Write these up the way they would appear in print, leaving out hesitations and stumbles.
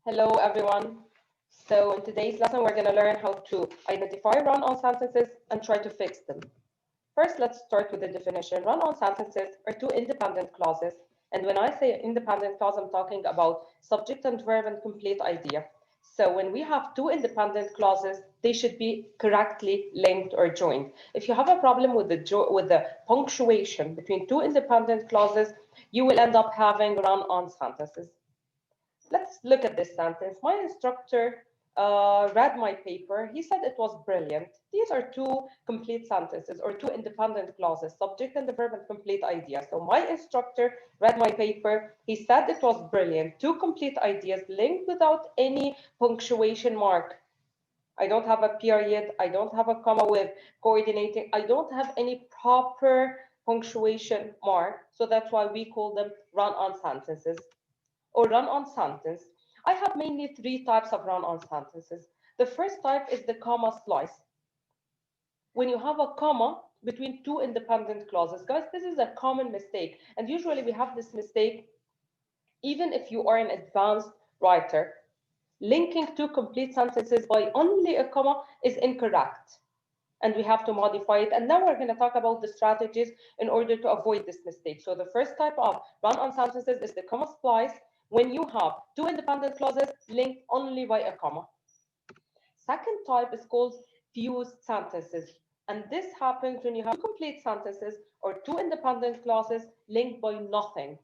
Hello, everyone. So in today's lesson, we're going to learn how to identify run-on sentences and try to fix them. First, let's start with the definition. Run-on sentences are two independent clauses. And when I say independent clause, I'm talking about subject and verb and complete idea. So when we have two independent clauses, they should be correctly linked or joined. If you have a problem with the punctuation between two independent clauses, you will end up having run-on sentences. Let's look at this sentence. My instructor read my paper. He said it was brilliant. These are two complete sentences or two independent clauses, subject and the verb and complete idea. So my instructor read my paper. He said it was brilliant. Two complete ideas linked without any punctuation mark. I don't have a period. I don't have a comma with coordinating. I don't have any proper punctuation mark. So that's why we call them run-on sentences or run-on sentence. I have mainly three types of run-on sentences. The first type is the comma splice. When you have a comma between two independent clauses, guys, this is a common mistake. And usually we have this mistake even if you are an advanced writer. Linking two complete sentences by only a comma is incorrect. And we have to modify it. And now we're going to talk about the strategies in order to avoid this mistake. So the first type of run-on sentences is the comma splice, when you have two independent clauses linked only by a comma. Second type is called fused sentences. And this happens when you have two complete sentences or two independent clauses linked by nothing.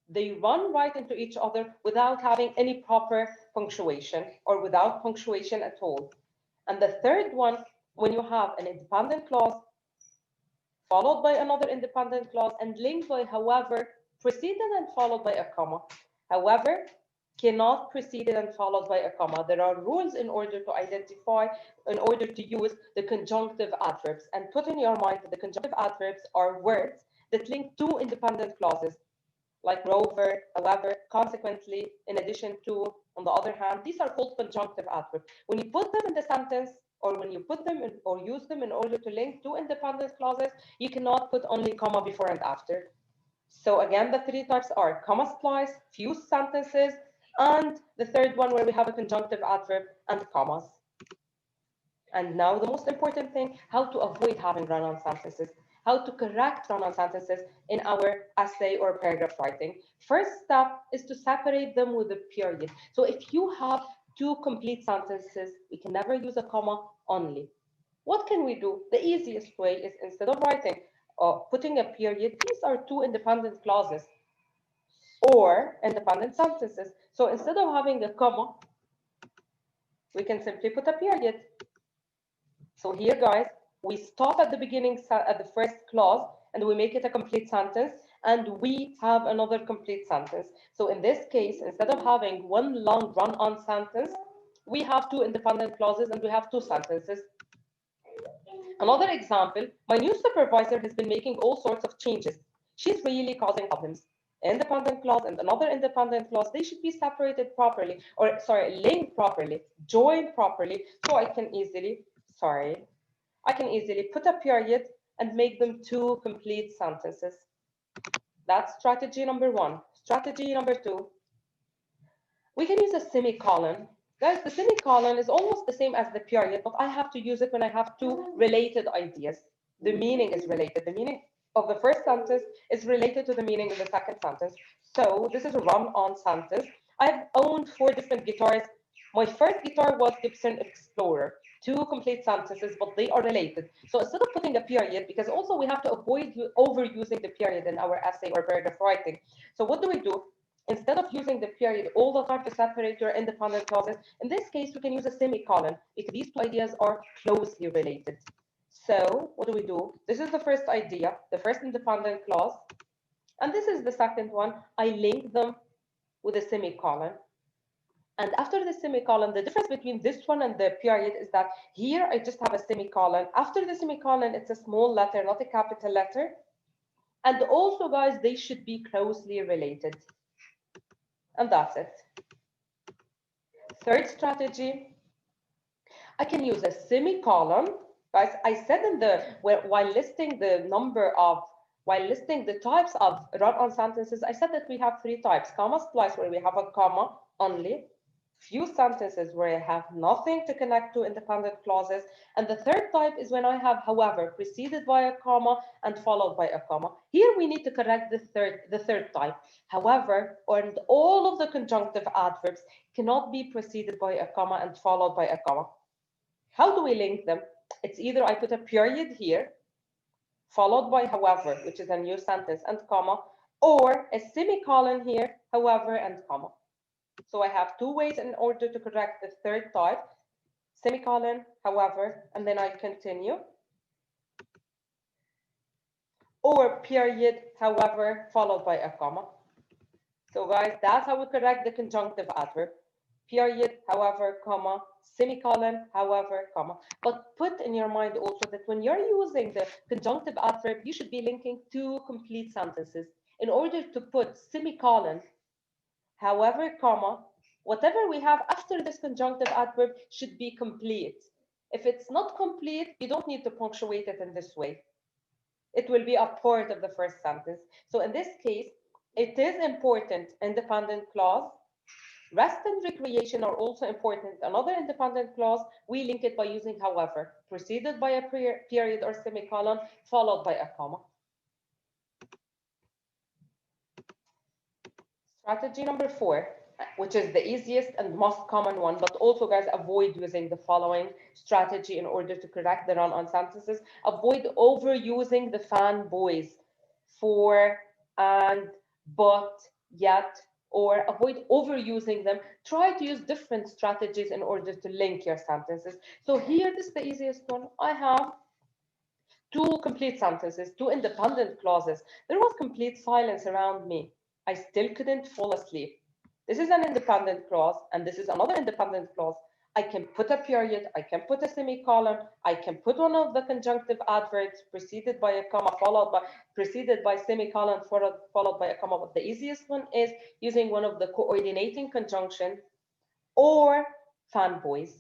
They run right into each other without having any proper punctuation or without punctuation at all. And the third one, when you have an independent clause followed by another independent clause and linked by however, preceded and followed by a comma. However, cannot preceded and followed by a comma. There are rules in order to identify, in order to use the conjunctive adverbs. And put in your mind that the conjunctive adverbs are words that link two independent clauses, like moreover, however, consequently, in addition to, on the other hand. These are called conjunctive adverbs. When you put them in the sentence, or when you put them in, or use them in order to link two independent clauses, you cannot put only comma before and after. So again, the three types are comma splice, fused sentences, and the third one where we have a conjunctive adverb and commas. And now the most important thing, how to avoid having run-on sentences, how to correct run-on sentences in our essay or paragraph writing. First step is to separate them with a period. So if you have two complete sentences, we can never use a comma only. What can we do? The easiest way is, instead of writing or putting a period, these are two independent clauses or independent sentences. So instead of having a comma, we can simply put a period. So here, guys, we stop at the beginning, at the first clause, and we make it a complete sentence, and we have another complete sentence. So in this case, instead of having one long run-on sentence, we have two independent clauses and we have two sentences. Another example, my new supervisor has been making all sorts of changes. She's really causing problems. Independent clause and another independent clause, they should be separated properly, or sorry, linked properly, joined properly, so I can easily put a period and make them two complete sentences. That's strategy number one. Strategy number two, we can use a semicolon. Guys, the semicolon is almost the same as the period, but I have to use it when I have two related ideas. The meaning is related. The meaning of the first sentence is related to the meaning of the second sentence. So this is a run-on sentence. I've owned 4 different guitars. My first guitar was Gibson Explorer. 2 complete sentences, but they are related. So instead of putting a period, because also we have to avoid overusing the period in our essay or paragraph writing. So what do? Instead of using the period all the time to separate your independent clauses, in this case, we can use a semicolon if these two ideas are closely related. So what do? This is the first idea, the first independent clause. And this is the second one. I link them with a semicolon. And after the semicolon, the difference between this one and the period is that here I just have a semicolon. After the semicolon, it's a small letter, not a capital letter. And also, guys, they should be closely related. And that's it. Third strategy, I can use a semicolon. Guys, I said in while listing the types of run-on sentences, I said that we have 3 types. Comma splice, where we have a comma only. few sentences where I have nothing to connect to independent clauses. And the third type is when I have however preceded by a comma and followed by a comma. Here we need to correct the third type. However, and all of the conjunctive adverbs cannot be preceded by a comma and followed by a comma. How do we link them? It's either I put a period here, followed by however, which is a new sentence, and comma, or a semicolon here, however, and comma. So I have two ways in order to correct the third type, semicolon, however, and then I continue. Or period, however, followed by a comma. So guys, that's how we correct the conjunctive adverb. Period, however, comma, semicolon, however, comma. But put in your mind also that when you're using the conjunctive adverb, you should be linking two complete sentences. In order to put semicolon, however, comma, whatever we have after this conjunctive adverb should be complete. If it's not complete, you don't need to punctuate it in this way. It will be a part of the first sentence. So in this case, it is important independent clause. Rest and recreation are also important. Another independent clause, we link it by using however, preceded by a period or semicolon, followed by a comma. Strategy number 4, which is the easiest and most common one, but also guys, avoid using the following strategy in order to correct the run-on sentences. Avoid overusing the fanboys, for, and, but, yet, or avoid overusing them. Try to use different strategies in order to link your sentences. So here, this is the easiest one. I have two complete sentences, two independent clauses. There was complete silence around me. I still couldn't fall asleep. This is an independent clause, and this is another independent clause. I can put a period, I can put a semicolon, I can put one of the conjunctive adverbs preceded by a comma, preceded by semicolon, followed by a comma. But the easiest one is using one of the coordinating conjunction or fanboys.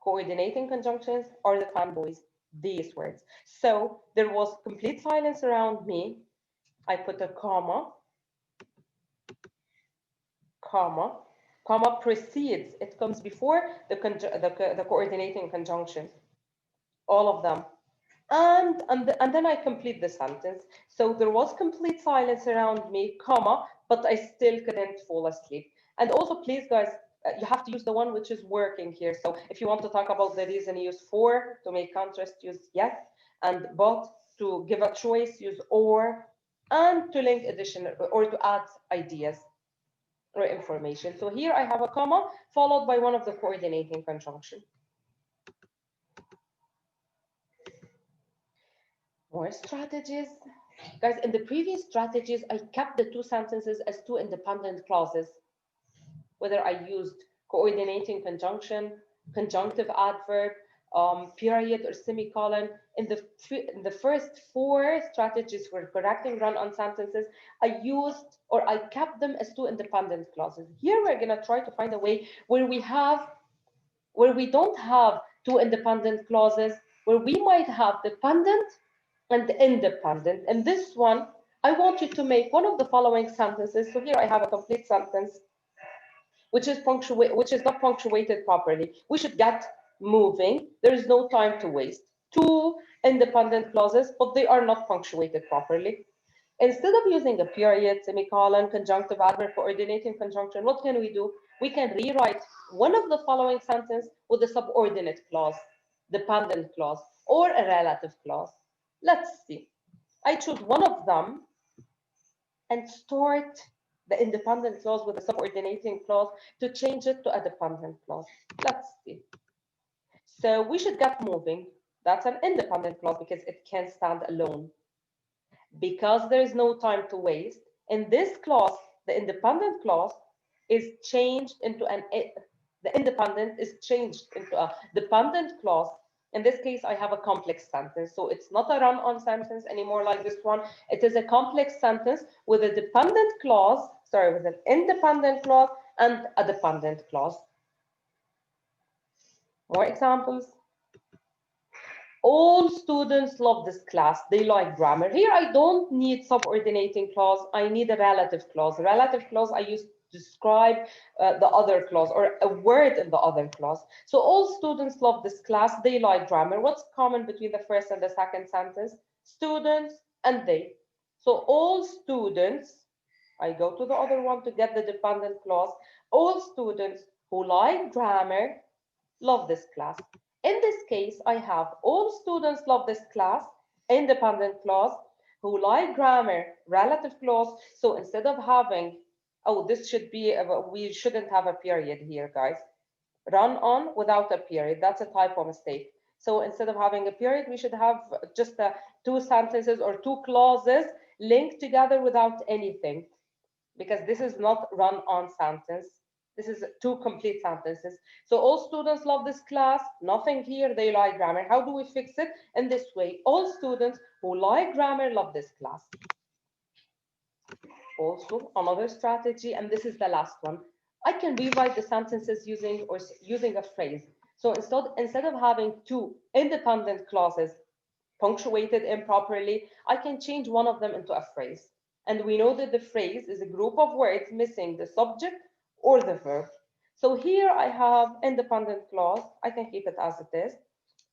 Coordinating conjunctions or the fanboys, these words. So there was complete silence around me. I put a comma, comma precedes. It comes before the coordinating conjunction, all of them. And then I complete the sentence. So there was complete silence around me, comma, but I still couldn't fall asleep. And also, please, guys, you have to use the one which is working here. So if you want to talk about the reason, use for. To make contrast, use yes. And but to give a choice, use or. And to link addition or to add ideas or information. So here I have a comma followed by one of the coordinating conjunction. More strategies. Guys, in the previous strategies, I kept the two sentences as two independent clauses. Whether I used coordinating conjunction, conjunctive adverb, period, or semicolon. In the first 4 strategies for correcting run-on sentences, I used or I kept them as two independent clauses. Here we're going to try to find a way where we don't have two independent clauses, where we might have dependent and independent. And this one, I want you to make one of the following sentences. So here I have a complete sentence, which is not punctuated properly. We should get moving. There is no time to waste. Two independent clauses, but they are not punctuated properly. Instead of using a period, semicolon, conjunctive adverb, coordinating conjunction, what can we do? We can rewrite one of the following sentences with a subordinate clause, dependent clause, or a relative clause. Let's see. I choose one of them and start the independent clause with a subordinating clause to change it to a dependent clause. Let's see. So we should get moving. That's an independent clause because it can stand alone. Because there is no time to waste, in this clause, the independent clause is changed into the independent is changed into a dependent clause. In this case, I have a complex sentence. So it's not a run-on sentence anymore like this one. It is a complex sentence with a dependent clause, with an independent clause and a dependent clause. More examples. All students love this class. They like grammar. Here, I don't need subordinating clause. I need a relative clause. A relative clause I use describe the other clause or a word in the other clause. So all students love this class. They like grammar. What's common between the first and the second sentence? Students and they. So all students, I go to the other one to get the dependent clause. All students who like grammar love this class. In this case, I have all students love this class, independent clause, who like grammar, relative clause. So instead of having, oh, this should be, we shouldn't have a period here, guys. Run on without a period. That's a typo mistake. So instead of having a period, we should have just two sentences or two clauses linked together without anything, because this is not run on sentence. This is two complete sentences. So all students love this class, nothing here, they like grammar. How do we fix it? In this way, all students who like grammar love this class. Also, another strategy, and this is the last one, I can rewrite the sentences using a phrase. So instead of having two independent clauses punctuated improperly, I can change one of them into a phrase. And we know that the phrase is a group of words missing the subject or the verb. So here I have independent clause. I can keep it as it is.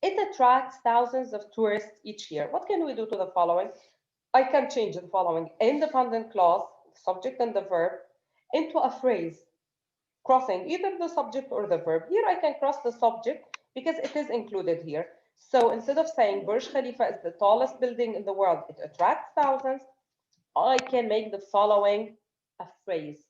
It attracts thousands of tourists each year. What can we do to the following? I can change the following independent clause, subject and the verb, into a phrase, crossing either the subject or the verb. Here I can cross the subject because it is included here. So instead of saying Burj Khalifa is the tallest building in the world, it attracts thousands, I can make the following a phrase,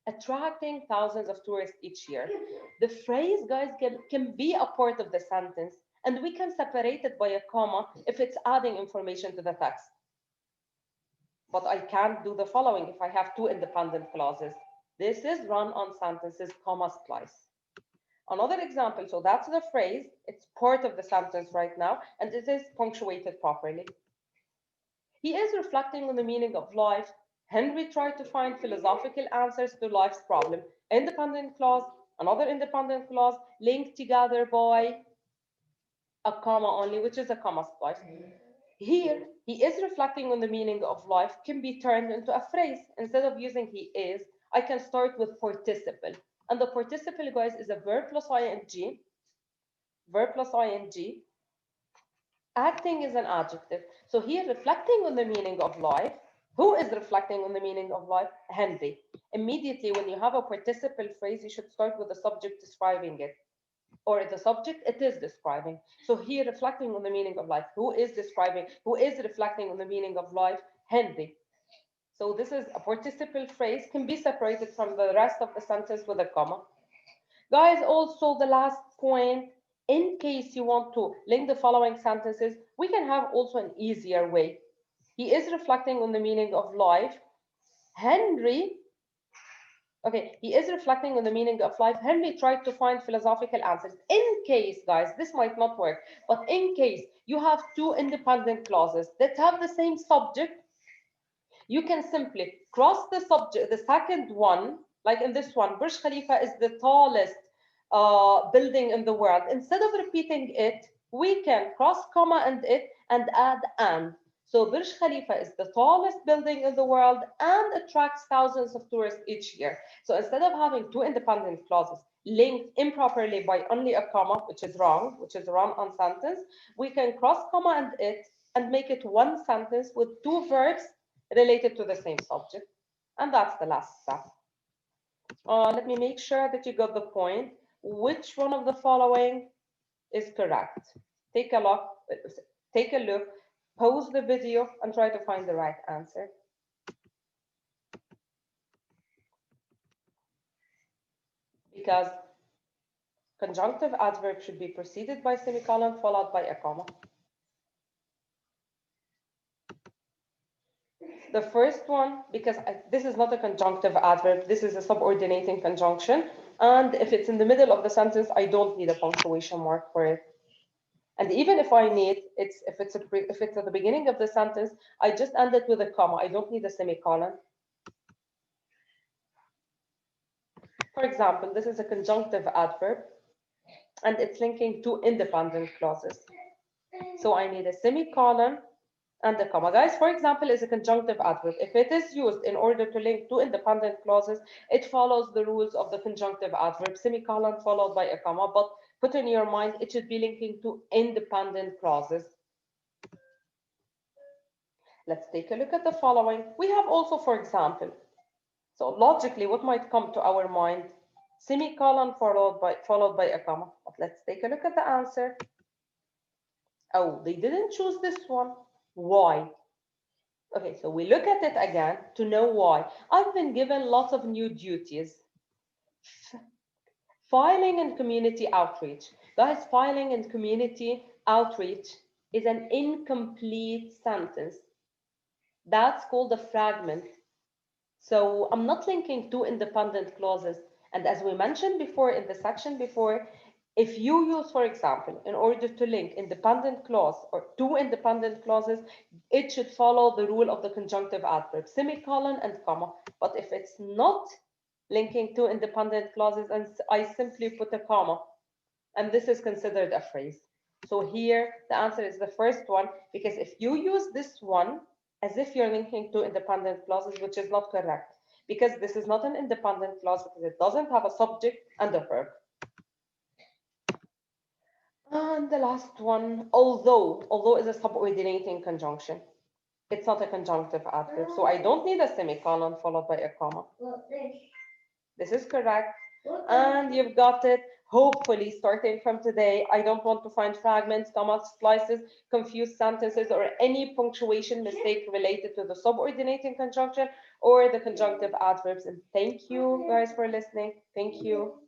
attracting thousands of tourists each year. The phrase, guys, can be a part of the sentence, and we can separate it by a comma if it's adding information to the text. But I can't do the following if I have two independent clauses. This is run on sentences, comma splice. Another example, so that's the phrase, it's part of the sentence right now, and it is punctuated properly. He is reflecting on the meaning of life. Henry tried to find philosophical answers to life's problem. Independent clause, another independent clause, linked together by a comma only, which is a comma splice. Here, he is reflecting on the meaning of life can be turned into a phrase. Instead of using he is, I can start with participle. And the participle, guys, is a verb plus ing. Verb plus ing. Acting is an adjective. So here, reflecting on the meaning of life. Who is reflecting on the meaning of life? Henry. Immediately, when you have a participle phrase, you should start with the subject describing it. Or the subject it is describing. So here, reflecting on the meaning of life. Who is describing? Who is reflecting on the meaning of life? Henry. So this is a participle phrase, can be separated from the rest of the sentence with a comma. Guys, also the last point, in case you want to link the following sentences, we can have also an easier way. He is reflecting on the meaning of life. Henry, okay, he is reflecting on the meaning of life. Henry tried to find philosophical answers. In case, guys, this might not work, but in case you have two independent clauses that have the same subject, you can simply cross the subject, the second one, like in this one, Burj Khalifa is the tallest building in the world. Instead of repeating it, we can cross comma and it and add and. So Burj Khalifa is the tallest building in the world and attracts thousands of tourists each year. So instead of having two independent clauses linked improperly by only a comma, which is wrong, which is a run-on sentence, we can cross comma and it and make it one sentence with two verbs related to the same subject. And that's the last step. Let me make sure that you got the point. Which one of the following is correct? Take a look, pause the video and try to find the right answer. Because conjunctive adverb should be preceded by semicolon followed by a comma. The first one, because this is not a conjunctive adverb, this is a subordinating conjunction. And if it's in the middle of the sentence, I don't need a punctuation mark for it. And even if I need, if it's at the beginning of the sentence, I just end it with a comma. I don't need a semicolon. For example, this is a conjunctive adverb, and it's linking two independent clauses. So I need a semicolon and the comma. Guys, for example, is a conjunctive adverb. If it is used in order to link two independent clauses, it follows the rules of the conjunctive adverb, semicolon followed by a comma, but put in your mind, it should be linking to independent clauses. Let's take a look at the following. We have also, for example, so logically, what might come to our mind? Semicolon followed by a comma. But let's take a look at the answer. Oh, they didn't choose this one. Why? Okay, so we look at it again to know why. I've been given lots of new duties. Filing and community outreach. Guys, filing and community outreach is an incomplete sentence. That's called a fragment. So I'm not linking two independent clauses. And as we mentioned before in the section before, if you use, for example, in order to link independent clause or two independent clauses, it should follow the rule of the conjunctive adverb, semicolon and comma. But if it's not linking two independent clauses and I simply put a comma, and this is considered a phrase. So here the answer is the first one, because if you use this one as if you're linking two independent clauses, which is not correct, because this is not an independent clause because it doesn't have a subject and a verb. And the last one, although is a subordinating conjunction. It's not a conjunctive adverb, so I don't need a semicolon followed by a comma. This is correct. And you've got it. Hopefully, starting from today, I don't want to find fragments, commas, splices, confused sentences, or any punctuation mistake related to the subordinating conjunction or the conjunctive adverbs. And thank you guys for listening. Thank you.